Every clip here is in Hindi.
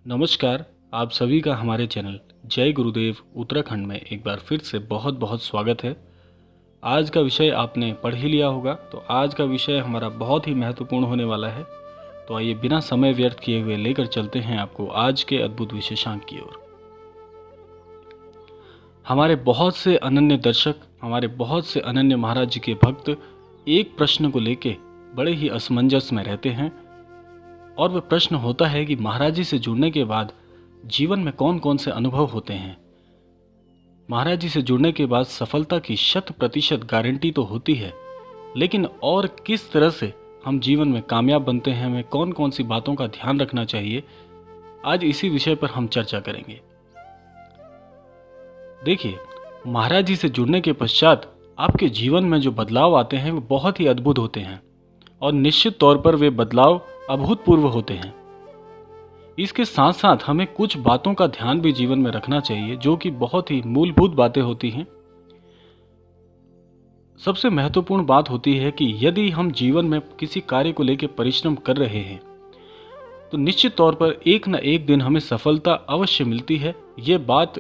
नमस्कार। आप सभी का हमारे चैनल जय गुरुदेव उत्तराखंड में एक बार फिर से बहुत बहुत स्वागत है। आज का विषय आपने पढ़ ही लिया होगा, तो आज का विषय हमारा बहुत ही महत्वपूर्ण होने वाला है। तो आइए बिना समय व्यर्थ किए हुए लेकर चलते हैं आपको आज के अद्भुत विशेषांक की ओर। हमारे बहुत से अनन्य दर्शक, हमारे बहुत से अनन्य महाराज जी के भक्त एक प्रश्न को लेके बड़े ही असमंजस में रहते हैं, और वह प्रश्न होता है कि महाराज जी से जुड़ने के बाद जीवन में कौन कौन से अनुभव होते हैं। महाराज जी से जुड़ने के बाद सफलता की 100% गारंटी तो होती है, लेकिन और किस तरह से हम जीवन में कामयाब बनते हैं, हमें कौन कौन सी बातों का ध्यान रखना चाहिए, आज इसी विषय पर हम चर्चा करेंगे। देखिए, महाराज जी से जुड़ने के पश्चात आपके जीवन में जो बदलाव आते हैं वो बहुत ही अद्भुत होते हैं, और निश्चित तौर पर वे बदलाव अभूतपूर्व होते हैं। इसके साथ साथ हमें कुछ बातों का ध्यान भी जीवन में रखना चाहिए, जो कि बहुत ही मूलभूत बातें होती हैं। सबसे महत्वपूर्ण बात होती है कि यदि हम जीवन में किसी कार्य को लेकर परिश्रम कर रहे हैं तो निश्चित तौर पर एक न एक दिन हमें सफलता अवश्य मिलती है। यह बात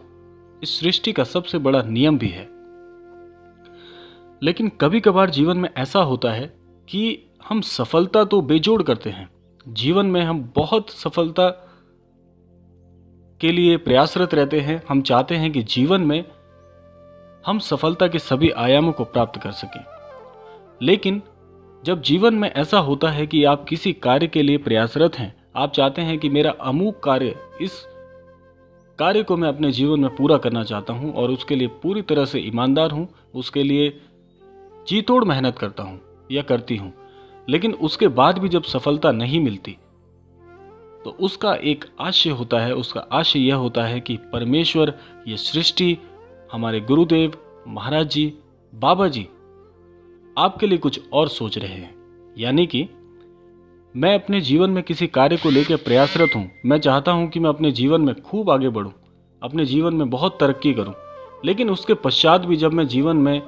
इस सृष्टि का सबसे बड़ा नियम भी है। लेकिन कभी कभार जीवन में ऐसा होता है कि हम सफलता तो बेजोड़ करते हैं, जीवन में हम बहुत सफलता के लिए प्रयासरत रहते हैं। हम चाहते हैं कि जीवन में हम सफलता के सभी आयामों को प्राप्त कर सकें। लेकिन जब जीवन में ऐसा होता है कि आप किसी कार्य के लिए प्रयासरत हैं, आप चाहते हैं कि मेरा अमूक कार्य, इस कार्य को मैं अपने जीवन में पूरा करना चाहता हूं और उसके लिए पूरी तरह से ईमानदार हूं, उसके लिए जी तोड़ मेहनत करता हूं या करती हूं, लेकिन उसके बाद भी जब सफलता नहीं मिलती तो उसका एक आशय होता है। उसका आशय यह होता है कि परमेश्वर, ये सृष्टि, हमारे गुरुदेव महाराज जी, बाबा जी आपके लिए कुछ और सोच रहे हैं। यानी कि मैं अपने जीवन में किसी कार्य को लेकर प्रयासरत हूं, मैं चाहता हूं कि मैं अपने जीवन में खूब आगे बढ़ूं, अपने जीवन में बहुत तरक्की करूं, लेकिन उसके पश्चात भी जब मैं जीवन में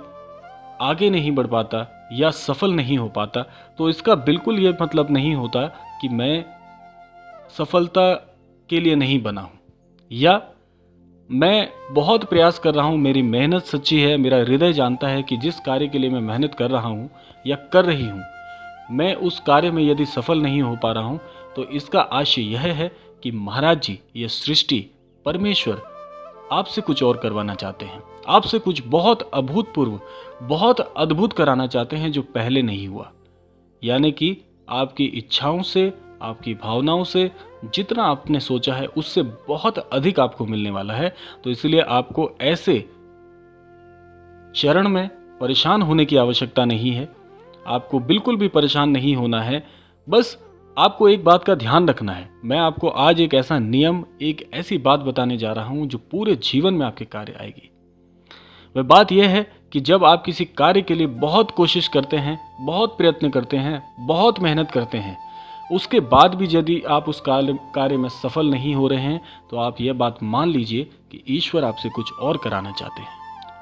आगे नहीं बढ़ पाता या सफल नहीं हो पाता, तो इसका बिल्कुल ये मतलब नहीं होता कि मैं सफलता के लिए नहीं बना हूं, या मैं बहुत प्रयास कर रहा हूं, मेरी मेहनत सच्ची है, मेरा हृदय जानता है कि जिस कार्य के लिए मैं मेहनत कर रहा हूं या कर रही हूं, मैं उस कार्य में यदि सफल नहीं हो पा रहा हूं, तो इसका आशय यह है कि महाराज जी, ये सृष्टि, परमेश्वर आपसे कुछ और करवाना चाहते हैं, आपसे कुछ बहुत अभूतपूर्व, बहुत अद्भुत कराना चाहते हैं जो पहले नहीं हुआ। यानी कि आपकी इच्छाओं से, आपकी भावनाओं से जितना आपने सोचा है उससे बहुत अधिक आपको मिलने वाला है। तो इसलिए आपको ऐसे चरण में परेशान होने की आवश्यकता नहीं है, आपको बिल्कुल भी परेशान नहीं होना है। बस आपको एक बात का ध्यान रखना है। मैं आपको आज एक ऐसा नियम, एक ऐसी बात बताने जा रहा हूं जो पूरे जीवन में आपके कार्य आएगी। वह बात यह है कि जब आप किसी कार्य के लिए बहुत कोशिश करते हैं, बहुत प्रयत्न करते हैं, बहुत मेहनत करते हैं, उसके बाद भी यदि आप उस कार्य में सफल नहीं हो रहे हैं, तो आप यह बात मान लीजिए कि ईश्वर आपसे कुछ और कराना चाहते हैं।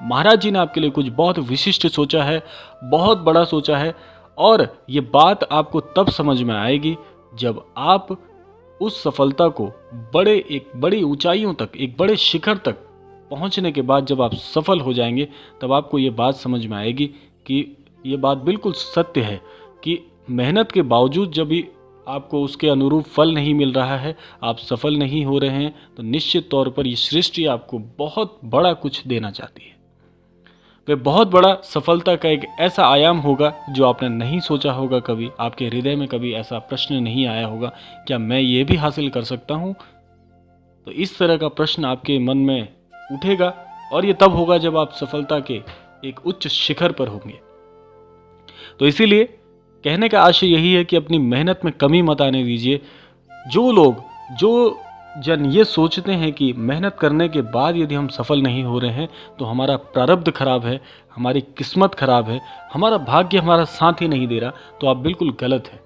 महाराज जी ने आपके लिए कुछ बहुत विशिष्ट सोचा है, बहुत बड़ा सोचा है, और ये बात आपको तब समझ में आएगी जब आप उस सफलता को एक बड़ी ऊंचाइयों तक, एक बड़े शिखर तक पहुंचने के बाद जब आप सफल हो जाएंगे, तब आपको ये बात समझ में आएगी कि ये बात बिल्कुल सत्य है कि मेहनत के बावजूद जब भी आपको उसके अनुरूप फल नहीं मिल रहा है, आप सफल नहीं हो रहे हैं, तो निश्चित तौर पर ये सृष्टि आपको बहुत बड़ा कुछ देना चाहती है। वह बहुत बड़ा सफलता का एक ऐसा आयाम होगा जो आपने नहीं सोचा होगा कभी, आपके हृदय में कभी ऐसा प्रश्न नहीं आया होगा, क्या मैं ये भी हासिल कर सकता हूँ? तो इस तरह का प्रश्न आपके मन में उठेगा, और ये तब होगा जब आप सफलता के एक उच्च शिखर पर होंगे। तो इसीलिए कहने का आशय यही है कि अपनी मेहनत में कमी मत आने दीजिए। जो जन ये सोचते हैं कि मेहनत करने के बाद यदि हम सफल नहीं हो रहे हैं तो हमारा प्रारब्ध खराब है, हमारी किस्मत खराब है, हमारा भाग्य हमारा साथ ही नहीं दे रहा, तो आप बिल्कुल गलत है।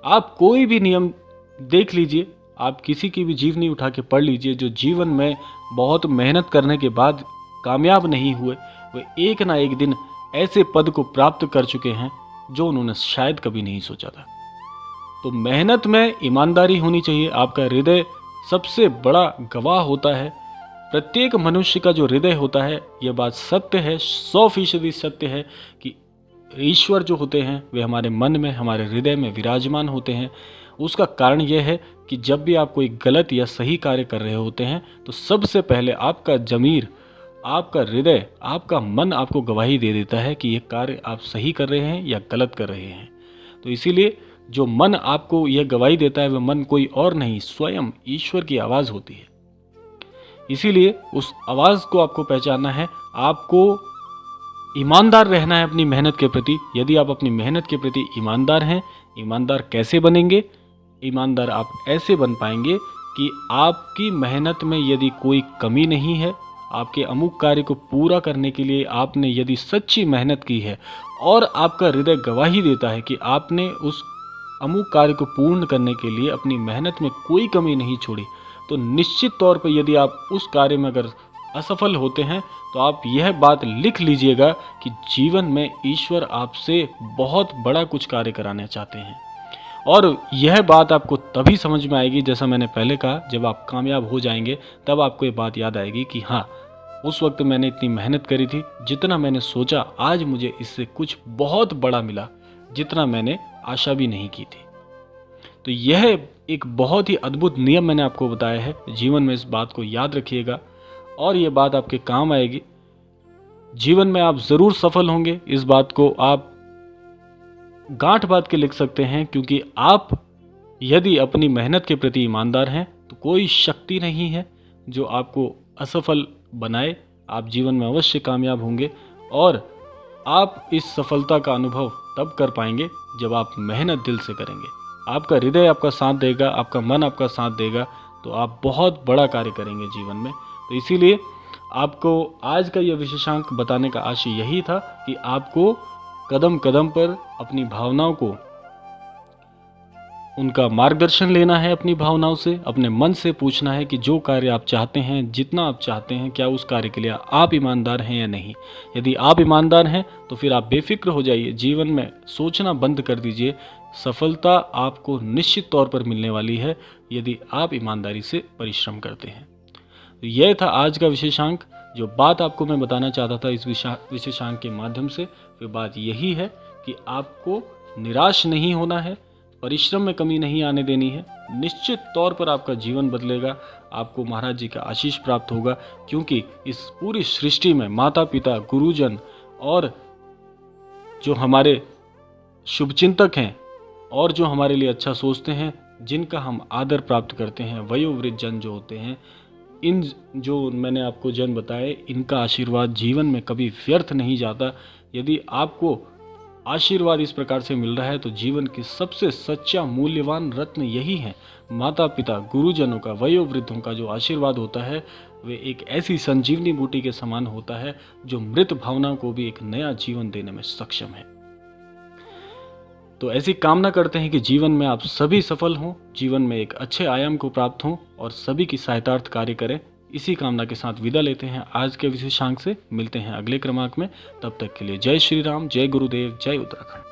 आप कोई भी नियम देख लीजिए, आप किसी की भी जीवनी उठा के पढ़ लीजिए, जो जीवन में बहुत मेहनत करने के बाद कामयाब नहीं हुए, वे एक ना एक दिन ऐसे पद को प्राप्त कर चुके हैं जो उन्होंने शायद कभी नहीं सोचा था। तो मेहनत में ईमानदारी होनी चाहिए, आपका हृदय सबसे बड़ा गवाह होता है। प्रत्येक मनुष्य का जो हृदय होता है, यह बात सत्य है, 100% सत्य है कि ईश्वर जो होते हैं वे हमारे मन में, हमारे हृदय में विराजमान होते हैं। उसका कारण यह है कि जब भी आप कोई गलत या सही कार्य कर रहे होते हैं तो सबसे पहले आपका ज़मीर, आपका हृदय, आपका मन आपको गवाही दे देता है कि ये कार्य आप सही कर रहे हैं या गलत कर रहे हैं। तो इसीलिए जो मन आपको यह गवाही देता है वह मन कोई और नहीं, स्वयं ईश्वर की आवाज़ होती है। इसीलिए उस आवाज़ को आपको पहचानना है। आपको ईमानदार रहना है अपनी मेहनत के प्रति। यदि आप अपनी मेहनत के प्रति ईमानदार हैं, ईमानदार कैसे बनेंगे? ईमानदार आप ऐसे बन पाएंगे कि आपकी मेहनत में यदि कोई कमी नहीं है, आपके अमुक कार्य को पूरा करने के लिए आपने यदि सच्ची मेहनत की है और आपका हृदय गवाही देता है कि आपने उस अमुक कार्य को पूर्ण करने के लिए अपनी मेहनत में कोई कमी नहीं छोड़ी, तो निश्चित तौर पर यदि आप उस कार्य में अगर असफल होते हैं तो आप यह बात लिख लीजिएगा कि जीवन में ईश्वर आपसे बहुत बड़ा कुछ कार्य कराना चाहते हैं। और यह बात आपको तभी समझ में आएगी, जैसा मैंने पहले कहा, जब आप कामयाब हो जाएंगे तब आपको ये बात याद आएगी कि हाँ, उस वक्त मैंने इतनी मेहनत करी थी, जितना मैंने सोचा आज मुझे इससे कुछ बहुत बड़ा मिला, जितना मैंने आशा भी नहीं की थी। तो यह एक बहुत ही अद्भुत नियम मैंने आपको बताया है। जीवन में इस बात को याद रखिएगा और ये बात आपके काम आएगी। जीवन में आप ज़रूर सफल होंगे, इस बात को आप गांठ बांध के लिख सकते हैं, क्योंकि आप यदि अपनी मेहनत के प्रति ईमानदार हैं तो कोई शक्ति नहीं है जो आपको असफल बनाए। आप जीवन में अवश्य कामयाब होंगे और आप इस सफलता का अनुभव तब कर पाएंगे जब आप मेहनत दिल से करेंगे। आपका हृदय आपका साथ देगा, आपका मन आपका साथ देगा, तो आप बहुत बड़ा कार्य करेंगे जीवन में। तो इसीलिए आपको आज का यह विशेषांक बताने का आशय यही था कि आपको कदम कदम पर अपनी भावनाओं को, उनका मार्गदर्शन लेना है। अपनी भावनाओं से, अपने मन से पूछना है कि जो कार्य आप चाहते हैं, जितना आप चाहते हैं, क्या उस कार्य के लिए आप ईमानदार हैं या नहीं। यदि आप ईमानदार हैं तो फिर आप बेफिक्र हो जाइए, जीवन में सोचना बंद कर दीजिए। सफलता आपको निश्चित तौर पर मिलने वाली है यदि आप ईमानदारी से परिश्रम करते हैं। तो यह था आज का विशेषांक। जो बात आपको मैं बताना चाहता था इस विशेषांक के माध्यम से, वह बात यही है कि आपको निराश नहीं होना है, परिश्रम में कमी नहीं आने देनी है। निश्चित तौर पर आपका जीवन बदलेगा, आपको महाराज जी का आशीष प्राप्त होगा, क्योंकि इस पूरी सृष्टि में माता पिता, गुरुजन और जो हमारे शुभचिंतक हैं और जो हमारे लिए अच्छा सोचते हैं, जिनका हम आदर प्राप्त करते हैं, वयोवृद्ध जन जो होते हैं, इन जो मैंने आपको जन बताए, इनका आशीर्वाद जीवन में कभी व्यर्थ नहीं जाता। यदि आपको आशीर्वाद इस प्रकार से मिल रहा है तो जीवन की सबसे सच्चा मूल्यवान रत्न यही है। माता पिता, गुरुजनों का, वयोवृद्धों का जो आशीर्वाद होता है वे एक ऐसी संजीवनी बूटी के समान होता है जो मृत भावनाओं को भी एक नया जीवन देने में सक्षम है। तो ऐसी कामना करते हैं कि जीवन में आप सभी सफल हों, जीवन में एक अच्छे आयाम को प्राप्त हों और सभी की सहायतार्थ कार्य करें। इसी कामना के साथ विदा लेते हैं आज के विशेषांक से। मिलते हैं अगले क्रमांक में, तब तक के लिए जय श्री राम, जय गुरुदेव, जय उत्तराखंड।